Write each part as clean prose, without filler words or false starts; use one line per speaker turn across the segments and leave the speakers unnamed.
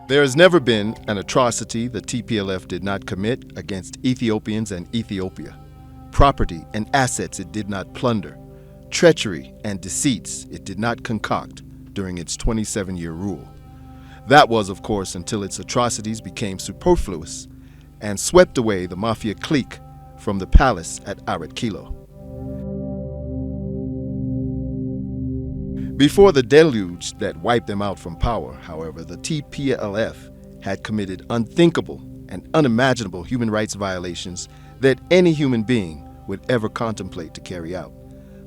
There has never been an atrocity the TPLF did not commit against Ethiopians and Ethiopia. Property and assets it did not plunder. Treachery and deceits it did not concoct during its 27-year rule. That was, of course, until its atrocities became superfluous and swept away the mafia clique from the palace at Arat Kilo. Before the deluge that wiped them out from power, however, the TPLF had committed unthinkable and unimaginable human rights violations that any human being would ever contemplate to carry out,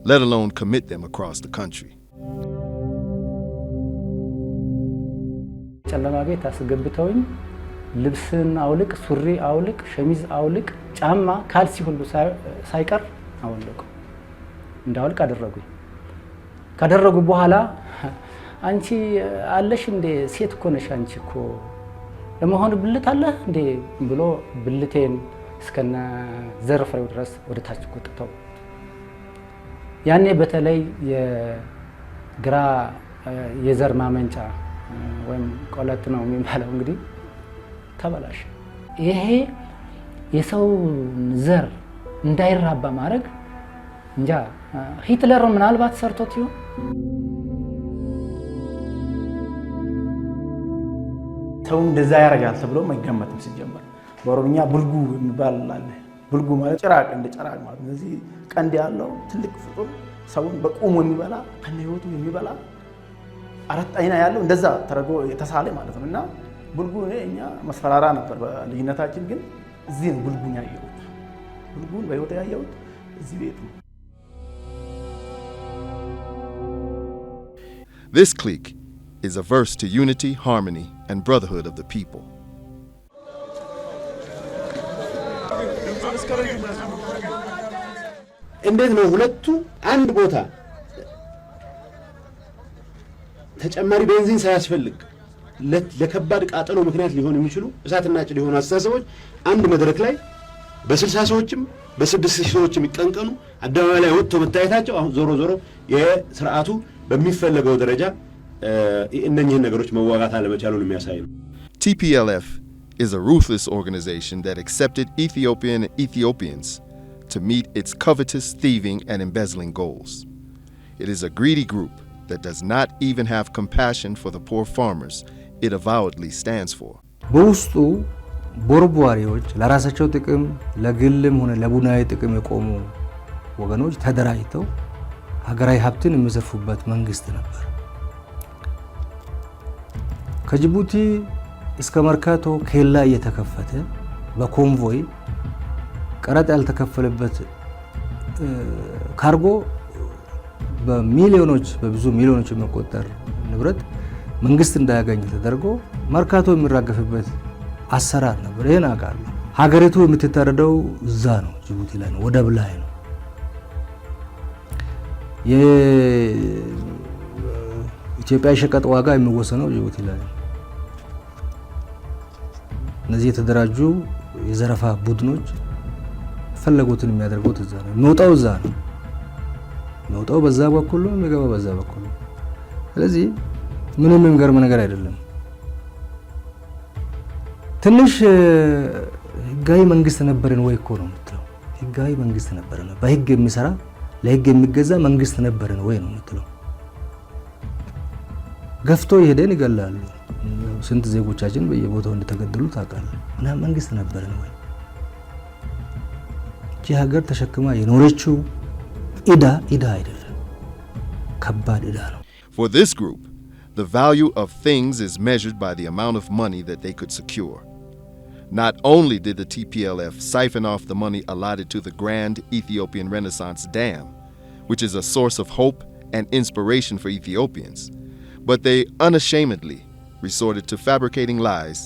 let alone commit them across the country.
ጨለማ ቤት አስገብተውኝ ልብስን አውልቅ ሱሪ አውልቅ ሸሚዝ አውልቅ ጫማ ካልሲ ሁሉ ሳይቀር አወለቁ እንዳውልቅ አደረጉኝ ካደረጉ በኋላ አንቺ አለሽ እንደ ሴት እኮ ነሽ አንቺ እኮ ለመሆን ብልት አለ እንደ ብሎ ብልቴን እስከና ዘርፍሬው ድረስ ወደ ታች ቆጥተው ያኔ በተለይ የግራ የዘር ማመንጫ ወይም ቆለት ነው የሚባለው እንግዲህ ተበላሽ ይሄ የሰው ዘር እንዳይራባ ማድረግ እንጃ ሂትለር ምናልባት ሰርቶት ይሁን
ሰው እንደዛ ያረጋል ተብሎ ማይገመትም ሲጀመር በኦሮምኛ ቡልጉ የሚባል አለ ቡልጉ ማለት ጭራቅ እንደ ጭራቅ ማለት ነው እዚህ ቀንድ ያለው ትልቅ ፍጡር ሰውን በቁሙ የሚበላ ከነህይወቱ የሚበላ አራት አይና ያለው እንደዛ ተረጎ የተሳለ ማለት ነውና ቡልጉ እኛ መስፈራራ ነበር በልጅነታችን ግን እዚህ ነው ቡልጉኛ ያየሁት ቡልጉን በህይወት ያየሁት እዚህ ቤት ነው
This clique is averse to unity, harmony, and brotherhood of the people.
እንዴት ነው ሁለቱ አንድ ቦታ ተጨማሪ ቤንዚን ሳያስፈልግ ለከባድ ቃጠሎ ምክንያት ሊሆን የሚችሉ እሳትና ጭድ ሊሆኑ አስተሳሰቦች አንድ መድረክ ላይ በ60 ሰዎችም በ6 ሰዎችም ይቀንቀኑ አደባባይ ላይ ወጥቶ መታየታቸው አሁን ዞሮ ዞሮ የሥርዓቱ በሚፈልገው ደረጃ እነኚህን ነገሮች መዋጋት አለመቻሉን የሚያሳይ ነው።
TPLF is a ruthless organization that accepted Ethiopian and Ethiopians to meet its covetous thieving and embezzling goals. It is a greedy group that does not even have compassion for the poor farmers it avowedly stands for.
በውስጡ ቦርቧሪዎች ለራሳቸው ጥቅም ለግልም ሆነ ለቡናዊ ጥቅም የቆሙ ወገኖች ተደራጅተው ሀገራዊ ሀብትን የሚዘርፉበት መንግስት ነበር። ከጅቡቲ እስከ መርካቶ ኬላ እየተከፈተ በኮንቮይ ቀረጥ ያልተከፈለበት ካርጎ በሚሊዮኖች በብዙ ሚሊዮኖች የሚቆጠር ንብረት መንግስት እንዳያገኝ ተደርጎ መርካቶ የሚራገፍበት አሰራር ነበር። ይሄን አውቃለሁ። ሀገሪቱ የምትተረደው እዛ ነው፣ ጅቡቲ ላይ ነው፣ ወደብ ላይ ነው። የኢትዮጵያ ሸቀጥ ዋጋ የሚወሰነው ጅቡቲ ላይ ነው። እነዚህ የተደራጁ የዘረፋ ቡድኖች ፈለጉትን የሚያደርጉት እዛ ነው። የሚወጣው እዛ ነው። የሚወጣው በዛ በኩል ነው፣ የሚገባው በዛ በኩል ነው። ስለዚህ ምንም የሚገርም ነገር አይደለም። ትንሽ ህጋዊ መንግስት ነበርን ወይ እኮ ነው የምትለው። ህጋዊ መንግስት ነበርን፣ በህግ የሚሰራ ለህግ የሚገዛ መንግስት ነበርን ወይ ነው የምትለው። ገፍቶ ይሄደን ይገላሉ። ስንት ዜጎቻችን በየቦታው እንደተገደሉ ታውቃለህ። እና መንግስት ነበርን ወይ? እቺ ሀገር ተሸክማ የኖረችው ኢዳ አይደለም፣ ከባድ ኢዳ ነው።
For this group, the value of things is measured by the amount of money that they could secure. Not only did the TPLF siphon off the money allotted to the Grand Ethiopian Renaissance Dam, which is a source of hope and inspiration for Ethiopians, but they unashamedly resorted to fabricating lies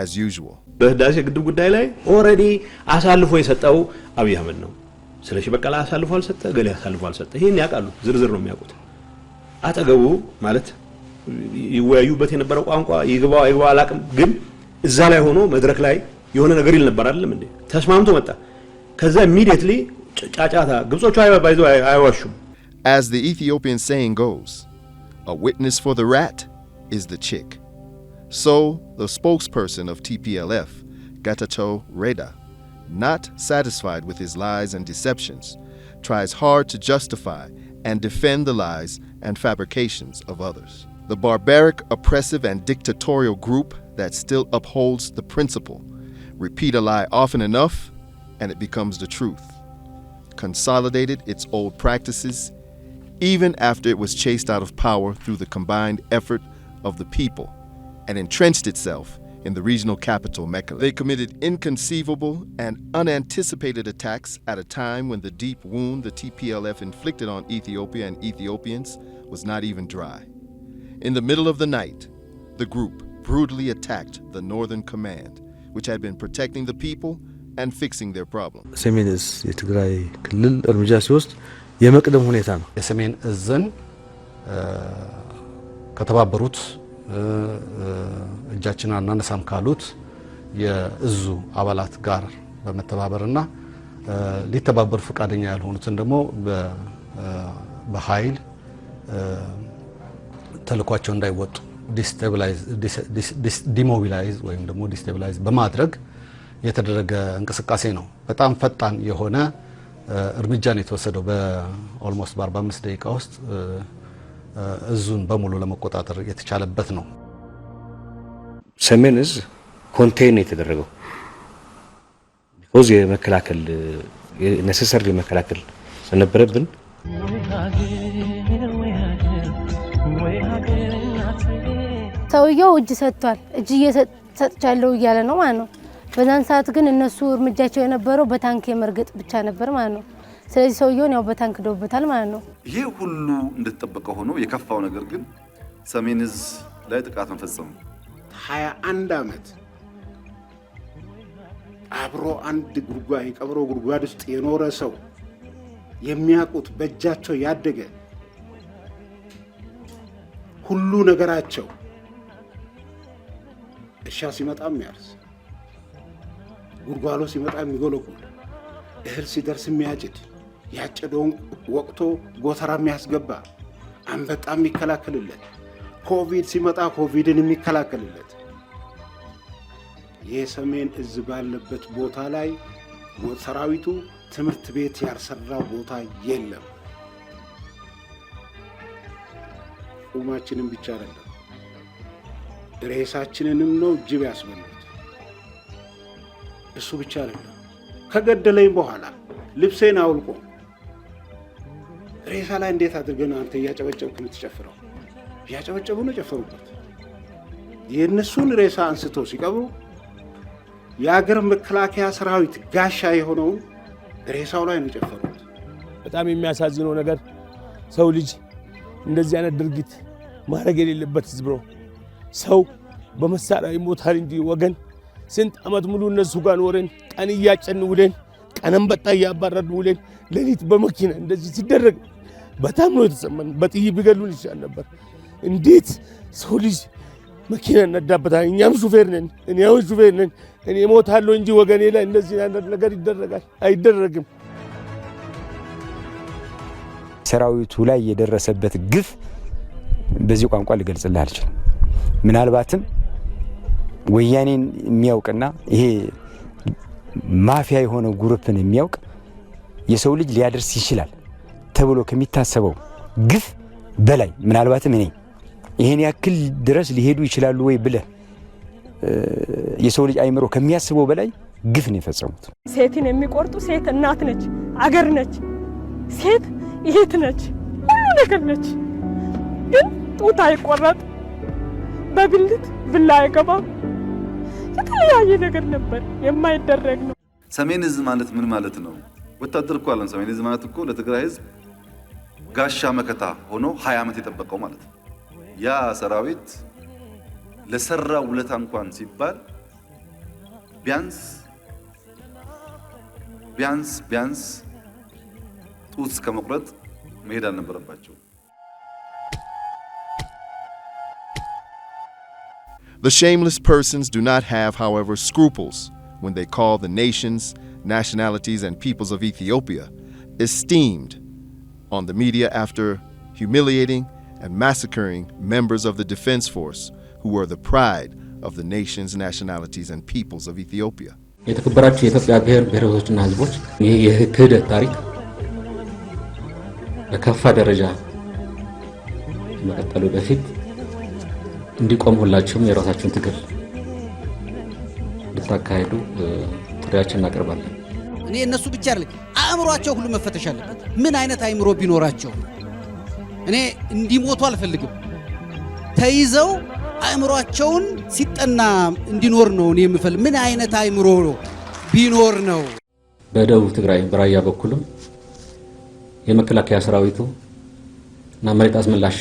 as usual.
በህዳሴ ግድብ ጉዳይ ላይ ኦሬዲ አሳልፎ የሰጠው አብይ አህመድ ነው። ስለሺ በቀላ አሳልፎ አልሰጠ፣ ገሌ አሳልፎ አልሰጠ። ይሄን ያውቃሉ፣ ዝርዝር ነው የሚያውቁት። አጠገቡ ማለት ይወያዩበት የነበረው ቋንቋ ይግባው አይግባው አላቅም፣ ግን እዛ ላይ ሆኖ መድረክ ላይ የሆነ ነገር ይል ነበር አይደለም እንዴ? ተስማምቶ መጣ። ከዛ ኢሚዲየትሊ ጫጫታ ግብጾቹ አይዋሹም።
As the Ethiopian saying goes, a witness for the rat is the chick. So, the spokesperson of TPLF, Getachew Reda, not satisfied with his lies and deceptions, tries hard to justify and defend the lies and fabrications of others. The barbaric, oppressive, and dictatorial group that still upholds the principle repeat a lie often enough, and it becomes the truth. Consolidated its old practices, even after it was chased out of power through the combined effort of the people, and entrenched itself in the regional capital, Mekelle. They committed inconceivable and unanticipated attacks at a time when the deep wound the TPLF inflicted on Ethiopia and Ethiopians was not even dry. In the middle of the night, the group brutally attacked the Northern Command, which had been protecting the people and fixing their problems.
ሰሜን እዝ የትግራይ ክልል እርምጃ ሲወስድ የመቅደም ሁኔታ ነው።
የሰሜን እዝን ከተባበሩት እጃችን አናነሳም ካሉት የእዙ አባላት ጋር በመተባበርና ሊተባበሩ ፈቃደኛ ያልሆኑትን ደግሞ በኃይል ተልኳቸው እንዳይወጡ ዲሞቢላይዝ ወይም ደግሞ ዲስቴብላይዝ በማድረግ የተደረገ እንቅስቃሴ ነው። በጣም ፈጣን የሆነ እርምጃ ነው የተወሰደው። በኦልሞስት በ45 ደቂቃ ውስጥ እዙን በሙሉ ለመቆጣጠር የተቻለበት ነው።
ሰሜን እዝ ኮንቴን የተደረገው ቢኮዝ የመከላከል ነሰሰሪ መከላከል ስለነበረብን
ሰውየው እጅ ሰጥቷል። እጅ እየሰጥቻለሁ እያለ ነው ማለት ነው። በዛን ሰዓት ግን እነሱ እርምጃቸው የነበረው በታንክ የመርገጥ ብቻ ነበር ማለት ነው። ስለዚህ ሰውየውን ያው በታንክ ደውበታል ማለት ነው።
ይሄ ሁሉ እንደተጠበቀ ሆኖ የከፋው ነገር ግን ሰሜን እዝ ላይ ጥቃት መፈጸሙ
21 ዓመት አብሮ አንድ ጉርጓድ የቀብሮ ጉርጓድ ውስጥ የኖረ ሰው የሚያውቁት በእጃቸው ያደገ ሁሉ ነገራቸው እርሻ ሲመጣ የሚያርስ ጉርጓሎ ሲመጣ የሚጎለጉል እህል ሲደርስ የሚያጭድ ያጨደውን ወቅቶ ጎተራ የሚያስገባ አንበጣ የሚከላከልለት ኮቪድ ሲመጣ ኮቪድን የሚከላከልለት የሰሜን እዝ ባለበት ቦታ ላይ ሰራዊቱ ትምህርት ቤት ያልሰራው ቦታ የለም። ቁማችንን ብቻ አይደለም ሬሳችንንም ነው ጅብ ያስበሉት። እሱ ብቻ አይደለም ከገደለኝ በኋላ ልብሴን አውልቆ ሬሳ ላይ እንዴት አድርገን አንተ ያጨበጨብክ የምትጨፍረው? ያጨበጨቡ ነው ጨፈሩበት። የነሱን ሬሳ አንስቶ ሲቀብሩ የአገር መከላከያ ሰራዊት ጋሻ የሆነው ሬሳው ላይ ነው ጨፈሩት።
በጣም የሚያሳዝነው ነገር ሰው ልጅ እንደዚህ አይነት ድርጊት ማድረግ የሌለበት ህዝብ ነው። ሰው በመሳሪያ ይሞታል እንጂ ወገን ስንት ዓመት ሙሉ እነሱ ጋር ኖረን ቀን እያጨን ውለን ቀንም በጣ እያባረርን ውለን ሌሊት በመኪና እንደዚህ ሲደረግ በጣም ነው የተሰማን። በጥይት ቢገሉን ይሻል ነበር። እንዴት ሰው ልጅ መኪና ነዳበታል? እኛም ሹፌር ነን፣ እኔ አሁን ሹፌር ነን። እኔ ሞታለሁ እንጂ ወገኔ ላይ እንደዚህ አይነት ነገር ይደረጋል? አይደረግም።
ሰራዊቱ ላይ የደረሰበት ግፍ በዚህ ቋንቋ ሊገልጽልህ አልችልም። ምናልባትም ወያኔን የሚያውቅና ይሄ ማፊያ የሆነው ግሩፕን የሚያውቅ የሰው ልጅ ሊያደርስ ይችላል ተብሎ ከሚታሰበው ግፍ በላይ ምናልባትም እኔ ይሄን ያክል ድረስ ሊሄዱ ይችላሉ ወይ ብለህ የሰው ልጅ አይምሮ ከሚያስበው በላይ ግፍ ነው የፈጸሙት።
ሴትን የሚቆርጡ ሴት እናት ነች፣ አገር ነች፣ ሴት እህት ነች፣ ሁሉ ነገር ነች። ግን ጡት አይቆረጥ፣ በብልት ብላ አይገባም። የተለያየ ነገር ነበር የማይደረግ ነው።
ሰሜን እዝ ማለት ምን ማለት ነው? ወታደር እኮ አለን። ሰሜን እዝ ማለት እኮ ለትግራይ ህዝብ ጋሻ መከታ ሆኖ 20 ዓመት የጠበቀው ማለት ነው። ያ ሰራዊት ለሰራው ውለታ እንኳን ሲባል ቢያንስ ጡት ከመቁረጥ መሄድ አልነበረባቸው።
The shameless persons do not have, however, scruples when they call the nations, nationalities, and peoples of Ethiopia esteemed on the media after humiliating and massacring members of the defense force who were the pride of the nations, nationalities, and peoples of Ethiopia.
የተከበራችሁ የኢትዮጵያ ብሔረሰቦችና ሕዝቦች ይህ የክህደት ታሪክ በከፋ ደረጃ መቀጠሉ በፊት እንዲቆም ሁላችሁም የራሳችሁን ትግል እንድታካሂዱ ጥሪያችንን እናቀርባለን።
እኔ እነሱ ብቻ አይደለም አእምሮአቸው ሁሉ መፈተሽ አለበት። ምን አይነት አእምሮ ቢኖራቸው እኔ እንዲሞቱ አልፈልግም። ተይዘው አእምሮአቸውን ሲጠና እንዲኖር ነው እኔ የምፈልግ። ምን አይነት አእምሮ ቢኖር ነው?
በደቡብ ትግራይ በራያ በኩልም የመከላከያ ሰራዊቱ እና መሬት አስመላሽ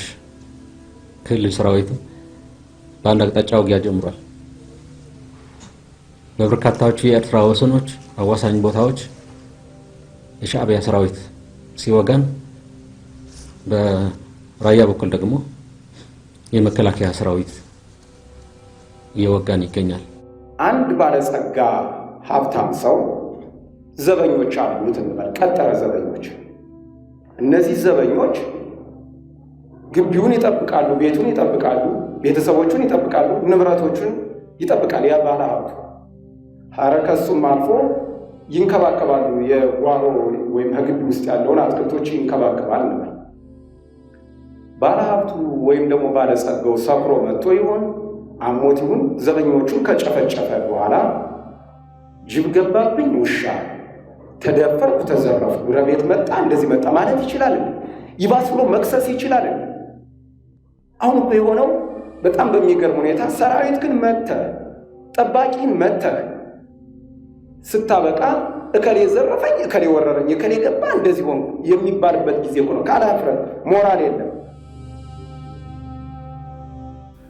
ክልል ሰራዊቱ በአንድ አቅጣጫ ውጊያ ጀምሯል። በበርካታዎቹ የኤርትራ ወሰኖች አዋሳኝ ቦታዎች የሻዕቢያ ሰራዊት ሲወጋን፣ በራያ በኩል ደግሞ የመከላከያ ሰራዊት እየወጋን ይገኛል።
አንድ ባለጸጋ ሀብታም ሰው ዘበኞች አሉት እንበል፣ ቀጠረ ዘበኞች። እነዚህ ዘበኞች ግቢውን ይጠብቃሉ፣ ቤቱን ይጠብቃሉ፣ ቤተሰቦቹን ይጠብቃሉ፣ ንብረቶቹን ይጠብቃል። ያ ባለ ሀብቱ ሀረከሱም አልፎ ይንከባከባሉ። የጓሮ ወይም ከግቢ ውስጥ ያለውን አትክልቶች ይንከባከባል እንበል። ባለ ሀብቱ ወይም ደግሞ ባለጸጋው ሰክሮ መጥቶ ይሆን አሞት ይሁን ዘበኞቹን ከጨፈጨፈ በኋላ ጅብ ገባብኝ፣ ውሻ ተደፈርኩ፣ ተዘረፍኩ፣ ጎረቤት መጣ፣ እንደዚህ መጣ ማለት ይችላል። ይባስ ብሎ መክሰስ ይችላል። አሁን እኮ የሆነው በጣም በሚገርም ሁኔታ ሰራዊት ግን መተህ ጠባቂን መተህ ስታበቃ እከሌ ዘረፈኝ፣ እከሌ ወረረኝ፣ እከሌ ገባ፣ እንደዚህ ሆንኩ የሚባልበት ጊዜ እኮ ነው። ካላፍረት ሞራል የለም።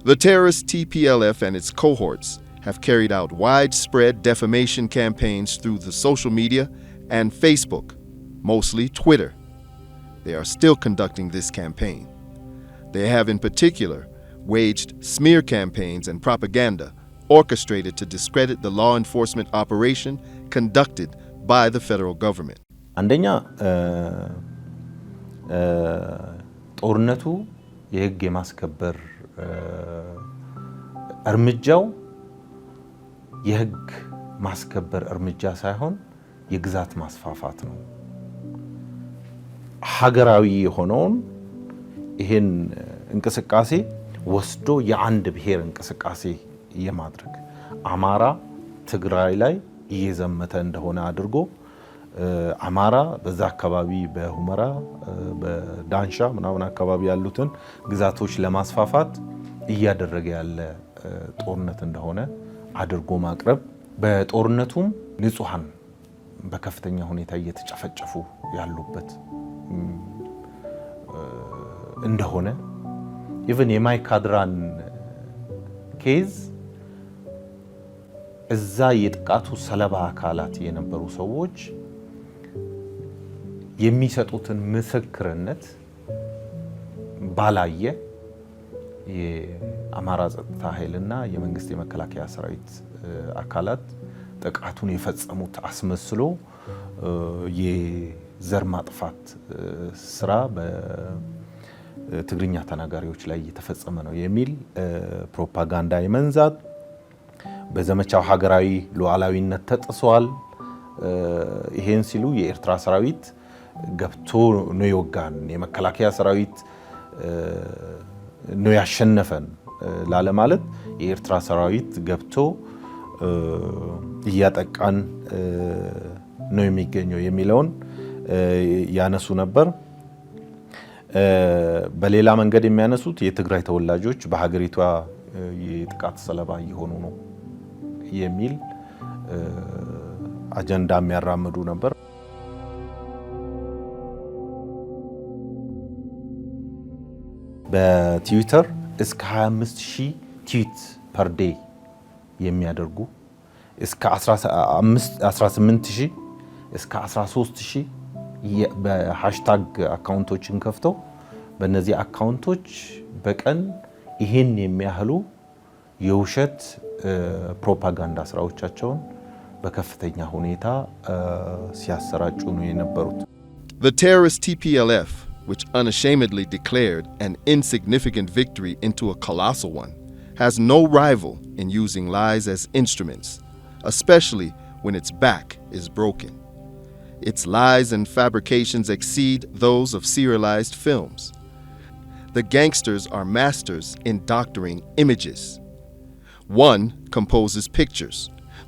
The terrorist TPLF and its cohorts have carried out widespread defamation campaigns through the social media and Facebook, mostly Twitter. They are still conducting this campaign. They have in particular waged smear campaigns and propaganda orchestrated to discredit the law enforcement operation conducted by the federal government.
አንደኛ ጦርነቱ የህግ የማስከበር እርምጃው የህግ ማስከበር እርምጃ ሳይሆን የግዛት ማስፋፋት ነው። ሀገራዊ የሆነውን ይሄን እንቅስቃሴ ወስዶ የአንድ ብሔር እንቅስቃሴ የማድረግ አማራ ትግራይ ላይ እየዘመተ እንደሆነ አድርጎ አማራ በዛ አካባቢ በሁመራ በዳንሻ ምናምን አካባቢ ያሉትን ግዛቶች ለማስፋፋት እያደረገ ያለ ጦርነት እንደሆነ አድርጎ ማቅረብ፣ በጦርነቱም ንጹሃን በከፍተኛ ሁኔታ እየተጨፈጨፉ ያሉበት እንደሆነ ኢቭን የማይካድራን ኬዝ እዛ የጥቃቱ ሰለባ አካላት የነበሩ ሰዎች የሚሰጡትን ምስክርነት ባላየ የአማራ ጸጥታ ኃይልና የመንግስት የመከላከያ ሰራዊት አካላት ጥቃቱን የፈጸሙት አስመስሎ የዘር ማጥፋት ስራ በትግርኛ ተናጋሪዎች ላይ እየተፈጸመ ነው የሚል ፕሮፓጋንዳ የመንዛት፣ በዘመቻው ሀገራዊ ሉዓላዊነት ተጥሷል ይሄን ሲሉ የኤርትራ ሰራዊት ገብቶ ነው የወጋን፣ የመከላከያ ሰራዊት ነው ያሸነፈን ላለ ማለት የኤርትራ ሰራዊት ገብቶ እያጠቃን ነው የሚገኘው የሚለውን ያነሱ ነበር። በሌላ መንገድ የሚያነሱት የትግራይ ተወላጆች በሀገሪቷ የጥቃት ሰለባ እየሆኑ ነው የሚል አጀንዳ የሚያራምዱ ነበር። በትዊተር እስከ 25000 ትዊት ፐር ዴይ የሚያደርጉ እስከ 18000 እስከ 13000 በሃሽታግ አካውንቶችን ከፍተው በእነዚህ አካውንቶች በቀን ይሄን የሚያህሉ የውሸት ፕሮፓጋንዳ ስራዎቻቸውን በከፍተኛ ሁኔታ ሲያሰራጩ ነው የነበሩት።
The terrorist TPLF, which unashamedly declared an insignificant victory into a colossal one, has no rival in using lies as instruments, especially when its back is broken. Its lies and fabrications exceed those of serialized films. The gangsters are masters in doctoring images. One composes pictures,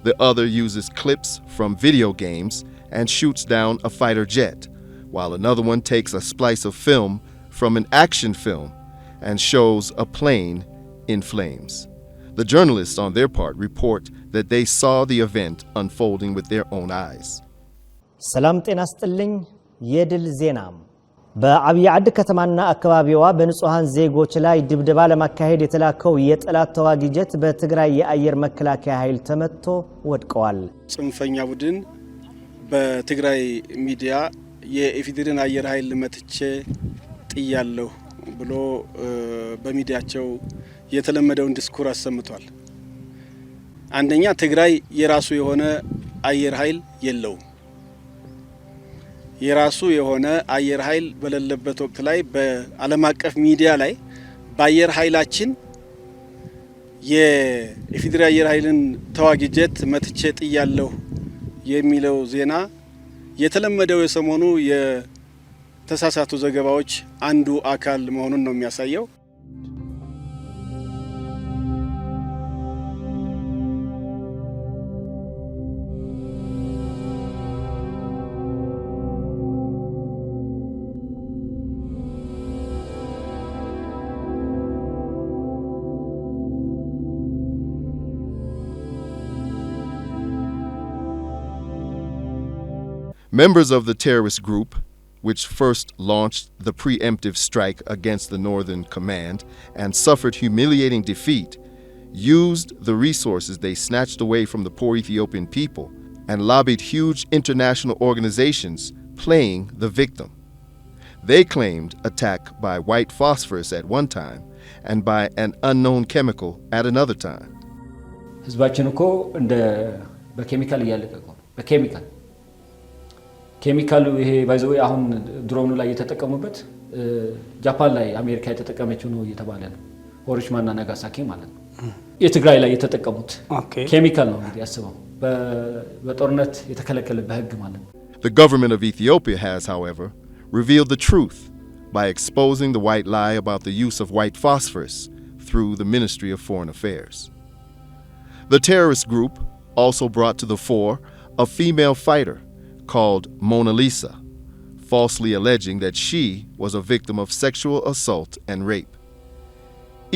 the other uses clips from video games and shoots down a fighter jet, while another one takes a splice of film from an action film and shows a plane in flames. The journalists, on their part, report that they saw the event unfolding with their own eyes.
ሰላም ጤና ይስጥልኝ የድል ዜና በአብይ አድ ከተማና አካባቢዋ በንጹሃን ዜጎች ላይ ድብደባ ለማካሄድ የተላከው የጠላት ተዋጊ ጀት በትግራይ የአየር መከላከያ ኃይል ተመትቶ ወድቀዋል።
ጽንፈኛ ቡድን በትግራይ ሚዲያ የኢፌዴሪን አየር ኃይል መትቼ ጥያለሁ ብሎ በሚዲያቸው የተለመደውን ዲስኩር አሰምቷል። አንደኛ ትግራይ የራሱ የሆነ አየር ኃይል የለውም። የራሱ የሆነ አየር ኃይል በሌለበት ወቅት ላይ በዓለም አቀፍ ሚዲያ ላይ በአየር ኃይላችን የኢፌዴሪ አየር ኃይልን ተዋጊ ጀት መትቼ ጥያለሁ የሚለው ዜና የተለመደው የሰሞኑ የተሳሳቱ ዘገባዎች አንዱ አካል መሆኑን ነው የሚያሳየው።
Members of the terrorist group, which first launched the preemptive strike against the Northern Command and suffered humiliating defeat, used the resources they snatched away from the poor Ethiopian people and lobbied huge international organizations playing the victim. They claimed attack by white phosphorus at one time and by an unknown chemical at another time.
ህዝባችን እኮ እንደ በኬሚካል እያለቀቀ ነው በኬሚካል ኬሚካሉ ይሄ ባይዘው አሁን ድሮኑ ላይ የተጠቀሙበት ጃፓን ላይ አሜሪካ የተጠቀመችው ነው እየተባለ ነው ሂሮሺማና ናጋሳኪ ማለት ነው የትግራይ ላይ የተጠቀሙት ኬሚካል ነው እንግዲህ ያስበው በጦርነት የተከለከለ በህግ ማለት ነው
The government of Ethiopia has, however, revealed the truth by exposing the white lie about the use of white phosphorus through the Ministry of Foreign Affairs. The terrorist group also brought to the fore a female fighter called Mona Lisa, falsely alleging that she was a victim of sexual assault and rape.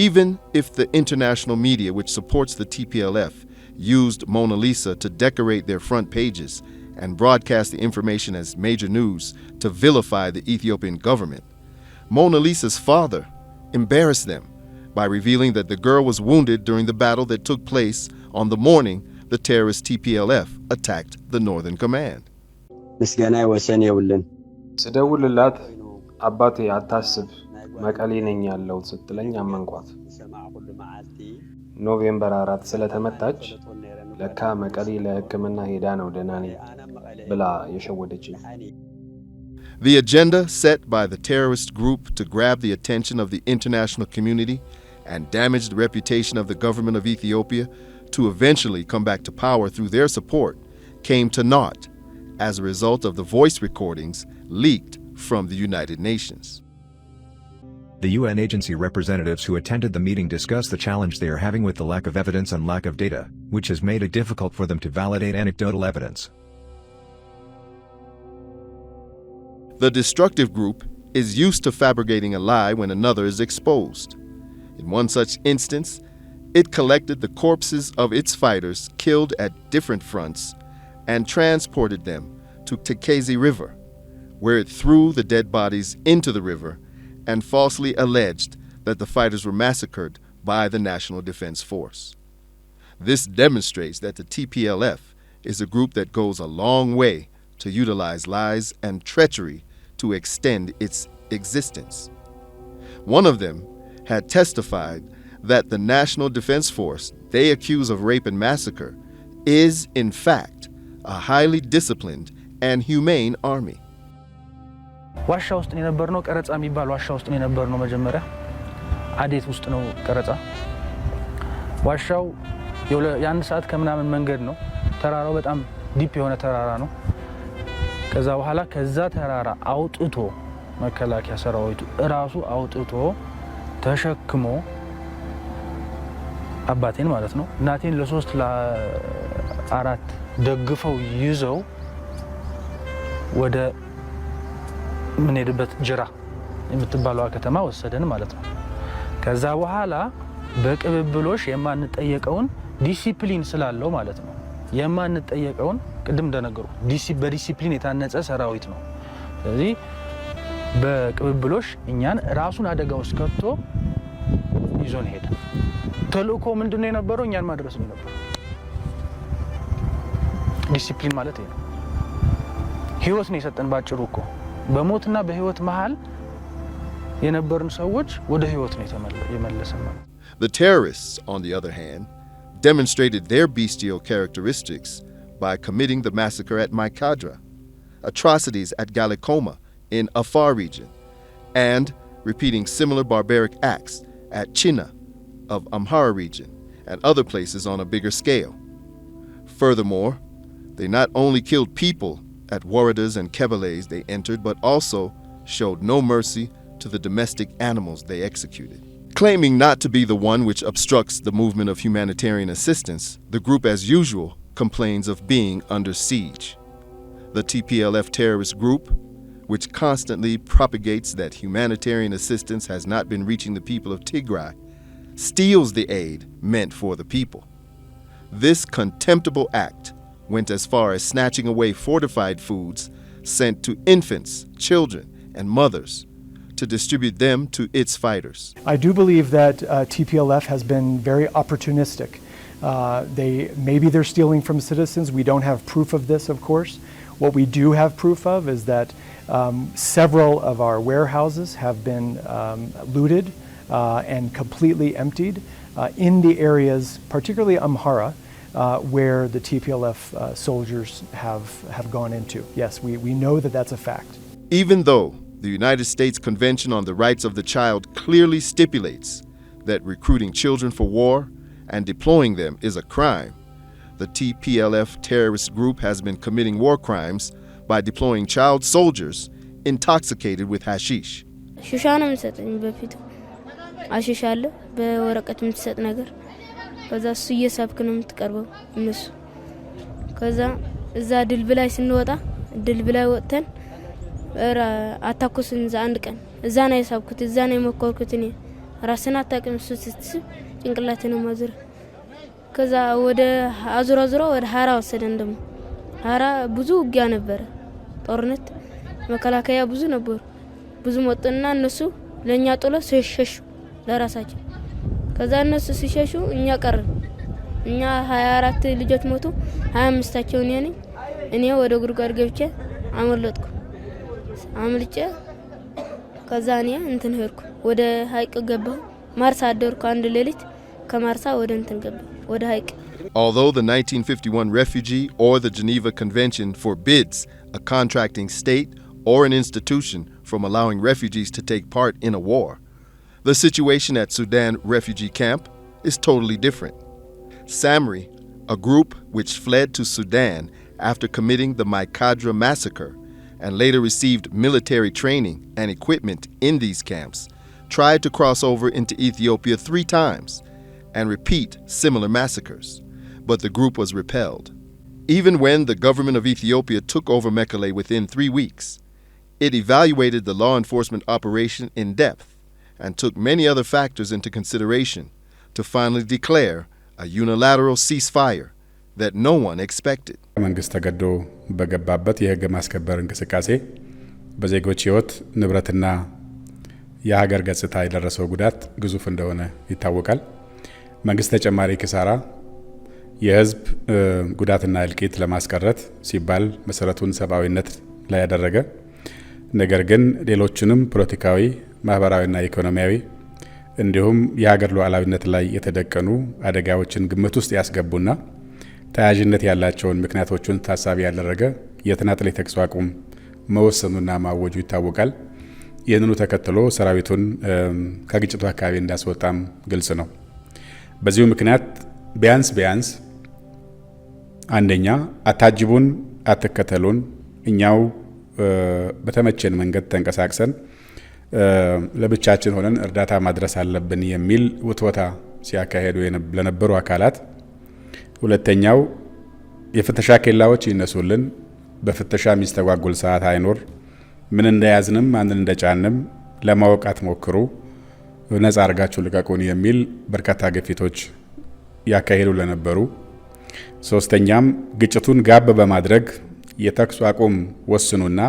Even if the international media which supports the TPLF used Mona Lisa to decorate their front pages and broadcast the information as major news to vilify the Ethiopian government, Mona Lisa's father embarrassed them by revealing that the girl was wounded during the battle that took place on the morning the terrorist TPLF attacked the Northern Command.
ምስጋና ወሰን ይውልን
ስደውልላት አባቴ አታስብ መቀሌ ነኝ ያለው ስትለኝ አመንኳት ኖቬምበር 4 ስለተመታች ለካ መቀሌ ለሕክምና ሄዳ ነው ደህና ነኝ ብላ የሸወደችኝ
The agenda set by the terrorist group to grab the attention of the international community and damage the reputation of the government of Ethiopia to eventually come back to power through their support came to naught as a result of the voice recordings leaked from the United Nations.
The UN agency representatives who attended the meeting discussed the challenge they are having with the lack of evidence and lack of data, which has made it difficult for them to validate anecdotal evidence.
The destructive group is used to fabricating a lie when another is exposed. In one such instance, it collected the corpses of its fighters killed at different fronts and transported them to Tekezi River, where it threw the dead bodies into the river and falsely alleged that the fighters were massacred by the National Defense Force. This demonstrates that the TPLF is a group that goes a long way to utilize lies and treachery to extend its existence. One of them had testified that the National Defense Force they accuse of rape and massacre is, in fact, a highly disciplined and humane army.
ዋሻ ውስጥ የነበርነው ቀረጻ የሚባል ዋሻ ውስጥ የነበርነው መጀመሪያ አዴት ውስጥ ነው ቀረጻ
ዋሻው የአንድ ሰዓት ከምናምን መንገድ ነው። ተራራው በጣም ዲፕ የሆነ ተራራ ነው። ከዛ በኋላ ከዛ ተራራ አውጥቶ መከላከያ ሰራዊቱ እራሱ አውጥቶ ተሸክሞ አባቴን ማለት ነው እናቴን ለ3 ለ4 ደግፈው ይዘው ወደ ምን ሄድበት ጅራ የምትባለው ከተማ ወሰደን ማለት ነው። ከዛ በኋላ በቅብብሎሽ የማንጠየቀውን ዲሲፕሊን ስላለው ማለት ነው የማንጠየቀውን ቅድም እንደነገሩ በዲሲፕሊን የታነጸ ሰራዊት ነው። ስለዚህ በቅብብሎሽ እኛን ራሱን አደጋ ውስጥ ከቶ ይዞን ሄደ። ተልእኮ ምንድነው የነበረው? እኛን ማድረስ ነው የነበረው። ዲሲፕሊን ማለት ይሄ ነው። ህይወት ነው የሰጠን ባጭሩ እኮ በሞትና በህይወት መሃል የነበርን ሰዎች ወደ ህይወት ነው የመለሰን ማለት።
The terrorists, on the other hand, demonstrated their bestial characteristics by committing the massacre at Maikadra, atrocities at Galikoma in Afar region, and repeating similar barbaric acts at China of Amhara region and other places on a bigger scale. Furthermore, they not only killed people at Waradas and Kebales they entered, but also showed no mercy to the domestic animals they executed. Claiming not to be the one which obstructs the movement of humanitarian assistance, the group as usual complains of being under siege. The TPLF terrorist group, which constantly propagates that humanitarian assistance has not been reaching the people of Tigray, steals the aid meant for the people. This contemptible act went as far as snatching away fortified foods sent to infants, children, and mothers to distribute them to its fighters.
I do believe that TPLF has been very opportunistic. Maybe they're stealing from citizens. We don't have proof of this, of course. What we do have proof of is that several of our warehouses have been looted and completely emptied in the areas, particularly Amhara, where the TPLF soldiers have gone into. Yes, we know that that's a fact.
Even though the United States Convention on the Rights of the Child clearly stipulates that recruiting children for war and deploying them is a crime, the TPLF terrorist group has been committing war crimes by deploying child soldiers intoxicated with hashish.
ሹሻንም ሰጠኝ በፊት አሽሻለ በወረቀት የምትሰጥ ነገር ከዛ እሱ እየሳብክ ነው የምትቀርበው እነሱ ከዛ እዛ ድልብላይ ስንወጣ ድልብላይ ወጥተን አታኩስን እዛ አንድ ቀን እዛ ነው የሳብኩት እዛ ነው የሞከርኩት እኔ ራስና አታውቅም እሱ ስትስብ ጭንቅላትን ነው ማዝር ከዛ ወደ አዙራ ወደ ሀራ ወሰደን ደሞ ሀራ ብዙ ውጊያ ነበር ጦርነት መከላከያ ብዙ ነበር ብዙ ሞጥና እነሱ ለኛ ጦሎ ሲሸሹ ለራሳቸው ከዛ እነሱ ሲሸሹ እኛ ቀረን እኛ 24 ልጆች ሞቱ 25ታቸው እኔ ወደ ጉርጓድ ገብቼ አመለጥኩ አምልጬ ከዛ እኔ እንትን ሄድኩ ወደ ሀይቅ ገባሁ ማርሳ አደርኩ አንድ ሌሊት ከማርሳ ወደ እንትን ገባሁ ወደ ሀይቅ.
Although the 1951 Refugee or the Geneva Convention forbids a contracting state or an institution from allowing refugees to take part in a war, the situation at Sudan refugee camp is totally different. Samri, a group which fled to Sudan after committing the Maikadra massacre and later received military training and equipment in these camps, tried to cross over into Ethiopia 3 times and repeat similar massacres, but the group was repelled. Even when the government of Ethiopia took over Mekelle within 3 weeks, it evaluated the law enforcement operation in depth and took many other factors into consideration to finally declare a unilateral ceasefire that no one expected.
መንግስት ተገዶ በገባበት የህግ ማስከበር እንቅስቃሴ በዜጎች ህይወት ንብረትና የሀገር ገጽታ የደረሰው ጉዳት ግዙፍ እንደሆነ ይታወቃል። መንግስት ተጨማሪ ኪሳራ የህዝብ ጉዳትና እልቂት ለማስቀረት ሲባል መሰረቱን ሰብአዊነት ላይ ያደረገ ነገር ግን ሌሎችንም ፖለቲካዊ ማህበራዊና ኢኮኖሚያዊ እንዲሁም የሀገር ሉዓላዊነት ላይ የተደቀኑ አደጋዎችን ግምት ውስጥ ያስገቡና ተያያዥነት ያላቸውን ምክንያቶችን ታሳቢ ያደረገ የተናጠል የተኩስ አቁም መወሰኑና ማወጁ ይታወቃል። ይህንኑ ተከትሎ ሰራዊቱን ከግጭቱ አካባቢ እንዳስወጣም ግልጽ ነው። በዚሁ ምክንያት ቢያንስ አንደኛ አታጅቡን፣ አትከተሉን፣ እኛው በተመቸን መንገድ ተንቀሳቅሰን ለብቻችን ሆነን እርዳታ ማድረስ አለብን የሚል ውትወታ ሲያካሄዱ ለነበሩ አካላት፣ ሁለተኛው የፍተሻ ኬላዎች ይነሱልን፣ በፍተሻ የሚስተጓጉል ሰዓት አይኖር፣ ምን እንደያዝንም ማንን እንደጫንም ለማወቅ አትሞክሩ፣ ነፃ አርጋችሁ ልቀቁን የሚል በርካታ ግፊቶች ያካሄዱ ለነበሩ፣ ሶስተኛም ግጭቱን ጋብ በማድረግ የተኩስ አቁም ወስኑና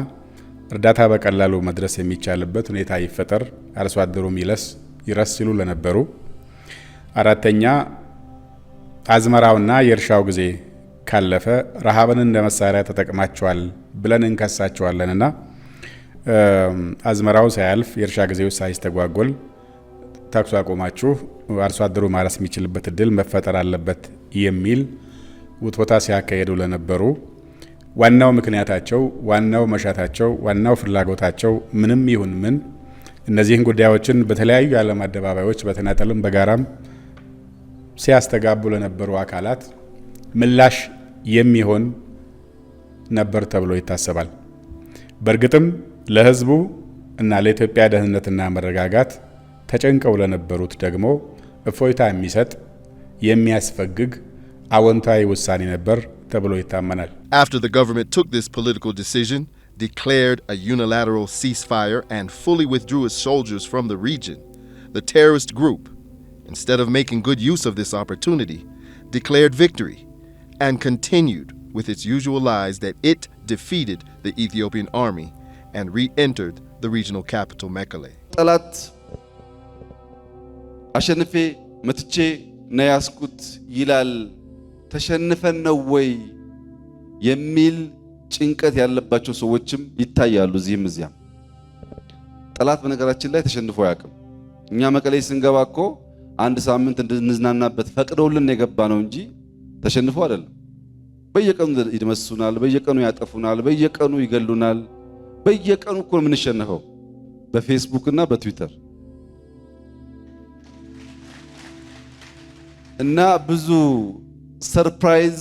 እርዳታ በቀላሉ መድረስ የሚቻልበት ሁኔታ ይፈጠር፣ አርሶ አደሩም ይረስ ሲሉ ለነበሩ፣ አራተኛ አዝመራውና የእርሻው ጊዜ ካለፈ ረሃብን እንደ መሳሪያ ተጠቅማቸዋል ብለን እንከሳቸዋለንና አዝመራው ሳያልፍ የእርሻ ጊዜው ሳይስተጓጎል ተኩስ አቁማችሁ አርሶ አደሩ ማረስ የሚችልበት እድል መፈጠር አለበት የሚል ውትወታ ሲያካሄዱ ለነበሩ፣ ዋናው ምክንያታቸው፣ ዋናው መሻታቸው፣ ዋናው ፍላጎታቸው ምንም ይሁን ምን እነዚህን ጉዳዮችን በተለያዩ የዓለም አደባባዮች በተናጠልም በጋራም ሲያስተጋቡ ለነበሩ አካላት ምላሽ የሚሆን ነበር ተብሎ ይታሰባል። በእርግጥም ለህዝቡ እና ለኢትዮጵያ ደህንነትና መረጋጋት ተጨንቀው ለነበሩት ደግሞ እፎይታ የሚሰጥ የሚያስፈግግ አዎንታዊ ውሳኔ ነበር ተብሎ ይታመናል።
After the government took this political decision, declared a unilateral ceasefire and fully withdrew its soldiers from the region, the terrorist group, instead of making good use of this opportunity, declared victory and continued with its usual lies that it defeated the Ethiopian army and re-entered the regional capital Mekelle.
ጠላት አሸንፌ መትቼ ነው ያስኩት ይላል። ተሸንፈን ነው ወይ የሚል ጭንቀት ያለባቸው ሰዎችም ይታያሉ እዚህም እዚያም። ጠላት በነገራችን ላይ ተሸንፎ ያውቅም። እኛ መቀሌ ስንገባ እኮ አንድ ሳምንት እንድንዝናናበት ፈቅደውልን የገባ ነው እንጂ ተሸንፎ አይደለም። በየቀኑ ይደመስሱናል፣ በየቀኑ ያጠፉናል፣ በየቀኑ ይገሉናል። በየቀኑ እኮ ምን ሸነፈው በፌስቡክ እና በትዊተር እና ብዙ ሰርፕራይዝ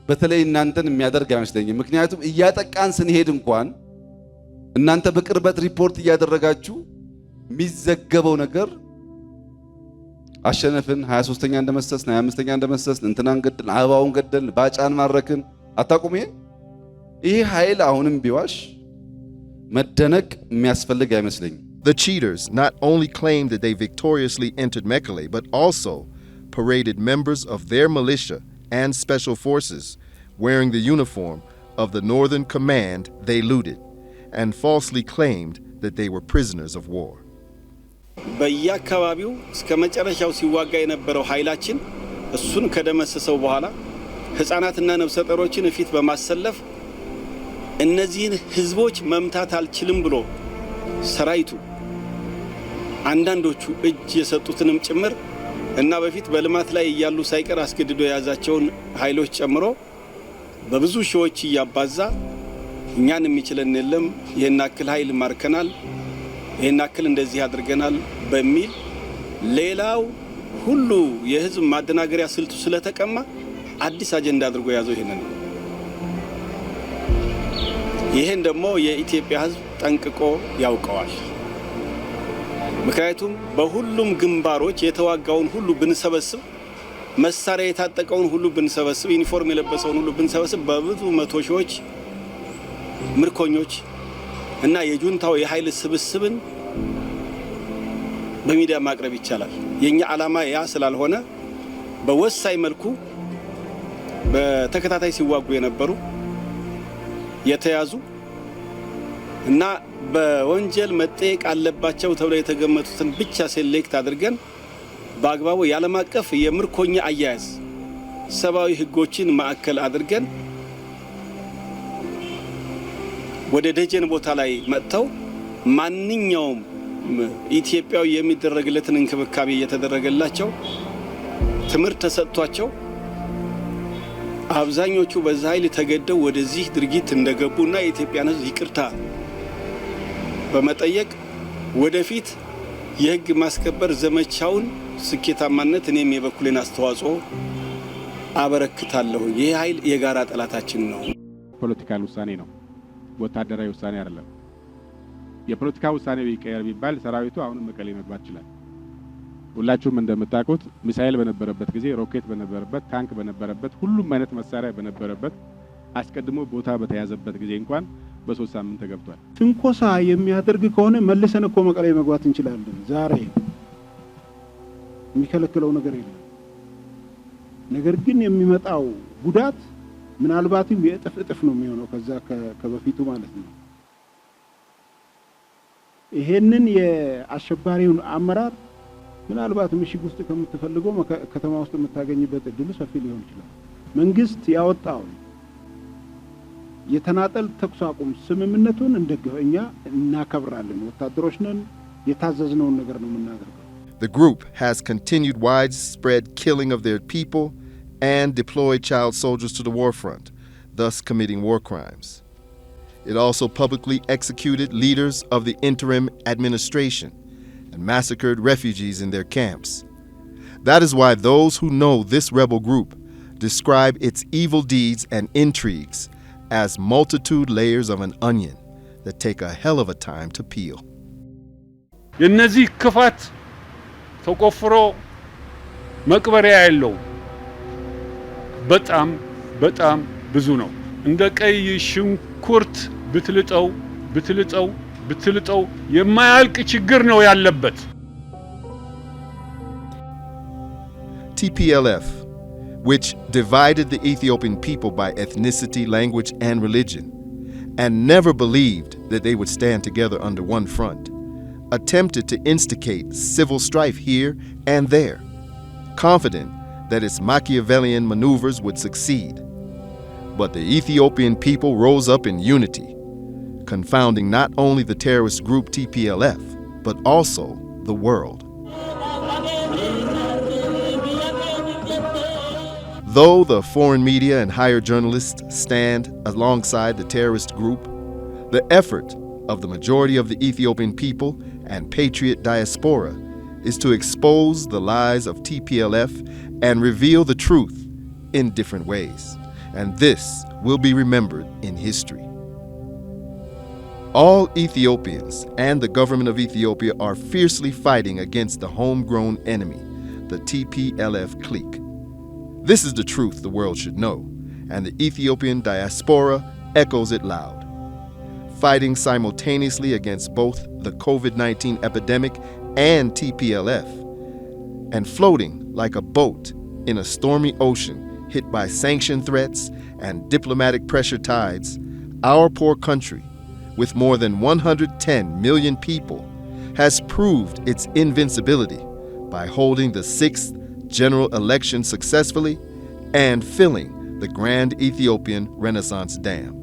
በተለይ እናንተን የሚያደርግ አይመስለኝም። ምክንያቱም እያጠቃን ስንሄድ እንኳን እናንተ በቅርበት ሪፖርት እያደረጋችሁ የሚዘገበው ነገር አሸነፍን፣ 23ኛ እንደመሰስን፣ 25ኛ እንደመሰስን፣ እንትናን ገደልን፣ አበባውን ገደልን፣ ባጫን ማረክን። አታቁም። ይሄ ኃይል አሁንም ቢዋሽ መደነቅ የሚያስፈልግ አይመስለኝም።
The cheaters not only claimed that they victoriously entered Mekelle, but also paraded members of their militia and special forces wearing the uniform of the Northern Command they looted, and falsely claimed that they were prisoners of war.
በየአካባቢው እስከ መጨረሻው ሲዋጋ የነበረው ኃይላችን እሱን ከደመሰሰው በኋላ ህፃናትና ነፍሰ ጡሮችን ፊት በማሰለፍ እነዚህን ህዝቦች መምታት አልችልም ብሎ ሰራይቱ አንዳንዶቹ እጅ የሰጡትንም ጭምር እና በፊት በልማት ላይ ያሉ ሳይቀር አስገድዶ ያዛቸውን ኃይሎች ጨምሮ በብዙ ሺዎች ያባዛ እኛን የሚችለን የለም፣ የናክል ኃይል ማርከናል፣ የናክል እንደዚህ አድርገናል በሚል ሌላው ሁሉ የህዝብ ማደናገሪያ ስልቱ ስለተቀማ አዲስ አጀንዳ አድርጎ ያዘው ይሄንን። ይሄን ደግሞ የኢትዮጵያ ህዝብ ጠንቅቆ ያውቀዋል። ምክንያቱም በሁሉም ግንባሮች የተዋጋውን ሁሉ ብንሰበስብ፣ መሳሪያ የታጠቀውን ሁሉ ብንሰበስብ፣ ዩኒፎርም የለበሰውን ሁሉ ብንሰበስብ በብዙ መቶ ሺዎች ምርኮኞች እና የጁንታው የኃይል ስብስብን በሚዲያ ማቅረብ ይቻላል። የኛ ዓላማ ያ ስላልሆነ በወሳኝ መልኩ በተከታታይ ሲዋጉ የነበሩ የተያዙ እና በወንጀል መጠየቅ አለባቸው ተብለው የተገመቱትን ብቻ ሴሌክት አድርገን በአግባቡ ያለም አቀፍ የምርኮኛ አያያዝ ሰብአዊ ህጎችን ማዕከል አድርገን ወደ ደጀን ቦታ ላይ መጥተው ማንኛውም ኢትዮጵያዊ የሚደረግለትን እንክብካቤ እየተደረገላቸው ትምህርት ተሰጥቷቸው አብዛኞቹ በዛ ኃይል ተገደው ወደዚህ ድርጊት እንደገቡና የኢትዮጵያን ህዝብ ይቅርታ በመጠየቅ ወደፊት የህግ ማስከበር ዘመቻውን ስኬታማነት እኔም የበኩሌን አስተዋጽኦ አበረክታለሁ። ይህ ኃይል የጋራ ጠላታችን ነው።
ፖለቲካል ውሳኔ ነው፣ ወታደራዊ ውሳኔ አይደለም። የፖለቲካ ውሳኔ ቢቀየር ቢባል ሰራዊቱ አሁንም መቀሌ መግባት ይችላል። ሁላችሁም እንደምታውቁት ሚሳኤል በነበረበት ጊዜ፣ ሮኬት በነበረበት፣ ታንክ በነበረበት፣ ሁሉም አይነት መሳሪያ በነበረበት አስቀድሞ ቦታ በተያዘበት ጊዜ እንኳን በ3 ሳምንት ተገብቷል።
ትንኮሳ የሚያደርግ ከሆነ መልሰን እኮ መቀሌ መግባት እንችላለን። ዛሬ የሚከለክለው ነገር የለም። ነገር ግን የሚመጣው ጉዳት ምናልባትም የእጥፍ ነው የሚሆነው ከዛ ከበፊቱ ማለት ነው። ይሄንን የአሸባሪውን አመራር ምናልባት ምሽግ ውስጥ ከምትፈልገው ከተማ ውስጥ የምታገኝበት እድሉ ሰፊ ሊሆን ይችላል። መንግስት ያወጣው የተናጠል ተኩስ አቁም ስምምነቱን እንደገኛ እናከብራለን። ወታደሮች ነን፣ የታዘዝነውን ነገር ነው የምናደርገው።
The group has continued widespread killing of their people and deployed child soldiers to the war front, thus committing war crimes. It also publicly executed leaders of the interim administration and massacred refugees in their camps. That is why those who know this rebel group describe its evil deeds and intrigues as multitude layers of an onion that take a hell of a time to peel.
የነዚህ ክፋት ተቆፍሮ መቅበሪያ ያለው በጣም ብዙ ነው። እንደ ቀይ ሽንኩርት ብትልጠው የማያልቅ ችግር ነው ያለበት።
TPLF, which divided the Ethiopian people by ethnicity, language, and religion, and never believed that they would stand together under one front, attempted to instigate civil strife here and there, confident that its Machiavellian maneuvers would succeed. But the Ethiopian people rose up in unity, confounding not only the terrorist group TPLF, but also the world. Though the foreign media and higher journalists stand alongside the terrorist group, the effort of the majority of the Ethiopian people and patriot diaspora is to expose the lies of TPLF and reveal the truth in different ways. And this will be remembered in history. All Ethiopians and the government of Ethiopia are fiercely fighting against the homegrown enemy, the TPLF clique. This is the truth the world should know, and the Ethiopian diaspora echoes it loud. Fighting simultaneously against both the COVID-19 epidemic and TPLF, and floating like a boat in a stormy ocean hit by sanction threats and diplomatic pressure tides, our poor country, with more than 110 million people, has proved its invincibility by holding the 6th general election successfully and filling the Grand Ethiopian Renaissance Dam.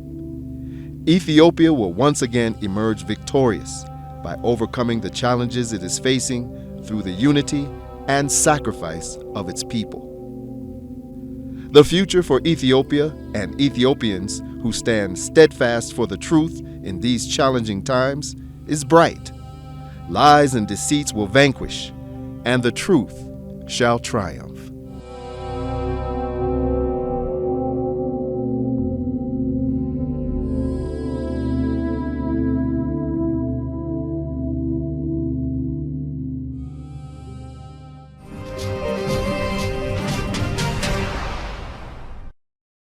Ethiopia will once again emerge victorious by overcoming the challenges it is facing through the unity and sacrifice of its people. The future for Ethiopia and Ethiopians who stand steadfast for the truth in these challenging times is bright. Lies and deceits will vanquish, and the truth shall triumph.